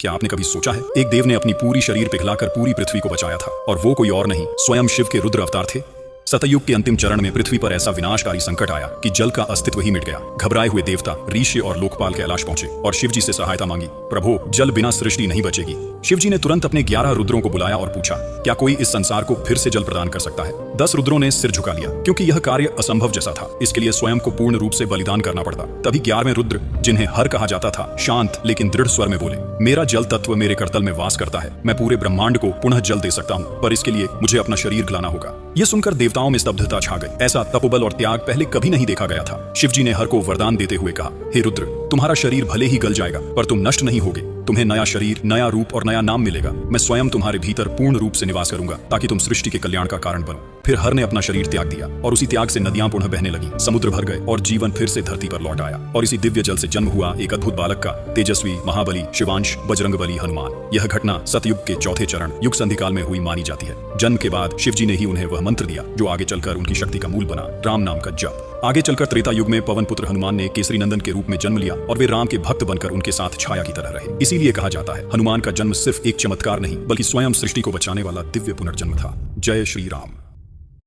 क्या आपने कभी सोचा है, एक देव ने अपनी पूरी शरीर पिघलाकर पूरी पृथ्वी को बचाया था, और वो कोई और नहीं, स्वयं शिव के रुद्र अवतार थे। सतयुग के अंतिम चरण में पृथ्वी पर ऐसा विनाशकारी संकट आया कि जल का अस्तित्व ही मिट गया। घबराए हुए देवता ऋषि और लोकपाल कैलाश पहुंचे और शिवजी से सहायता मांगी। प्रभु, जल बिना सृष्टि नहीं बचेगी। शिवजी ने तुरंत अपने 11 रुद्रों को बुलाया और पूछा, क्या कोई इस संसार को फिर से जल प्रदान कर सकता है? 10 रुद्रों ने सिर झुका लिया, क्योंकि यह कार्य असंभव जैसा था। इसके लिए स्वयं को पूर्ण रूप से बलिदान करना पड़ता। तभी 11वें रुद्र, जिन्हें हर कहा जाता था, शांत लेकिन दृढ़ स्वर में बोले, मेरा जल तत्व मेरे करतल में वास करता है। मैं पूरे ब्रह्मांड को पुनः जल दे सकता हूँ, पर इसके लिए मुझे अपना शरीर गलाना होगा। यह सुनकर देवताओं में स्तब्धता छा गई। ऐसा तपोबल और त्याग पहले कभी नहीं देखा गया था। शिवजी ने हर को वरदान देते हुए कहा, हे रुद्र, तुम्हारा शरीर भले ही गल जाएगा, पर तुम नष्ट नहीं होगे। तुम्हें नया शरीर, नया रूप और नया नाम मिलेगा। मैं स्वयं तुम्हारे भीतर पूर्ण रूप से निवास करूंगा, ताकि तुम सृष्टि के कल्याण का कारण बनो। फिर हर ने अपना शरीर त्याग दिया, और उसी त्याग से नदियां पुनः बहने लगी, समुद्र भर गए और जीवन फिर से धरती पर लौट आया। और इसी दिव्य जल से जन्म हुआ एक अद्भुत बालक का, तेजस्वी, महाबली, शिवांश, बजरंगबली हनुमान। यह घटना सतयुग के चौथे चरण युग संधिकाल में हुई मानी जाती है। जन्म के बाद शिवजी ने ही उन्हें वह मंत्र दिया जो आगे चलकर उनकी शक्ति का मूल बना, राम नाम का जप। आगे चलकर त्रेता युग में पवन पुत्र हनुमान ने केसरी नंदन के रूप में जन्म लिया, और वे राम के भक्त बनकर उनके साथ छाया की तरह रहे। इसीलिए कहा जाता है, हनुमान का जन्म सिर्फ एक चमत्कार नहीं, बल्कि स्वयं सृष्टि को बचाने वाला दिव्य पुनर्जन्म था। जय श्री राम।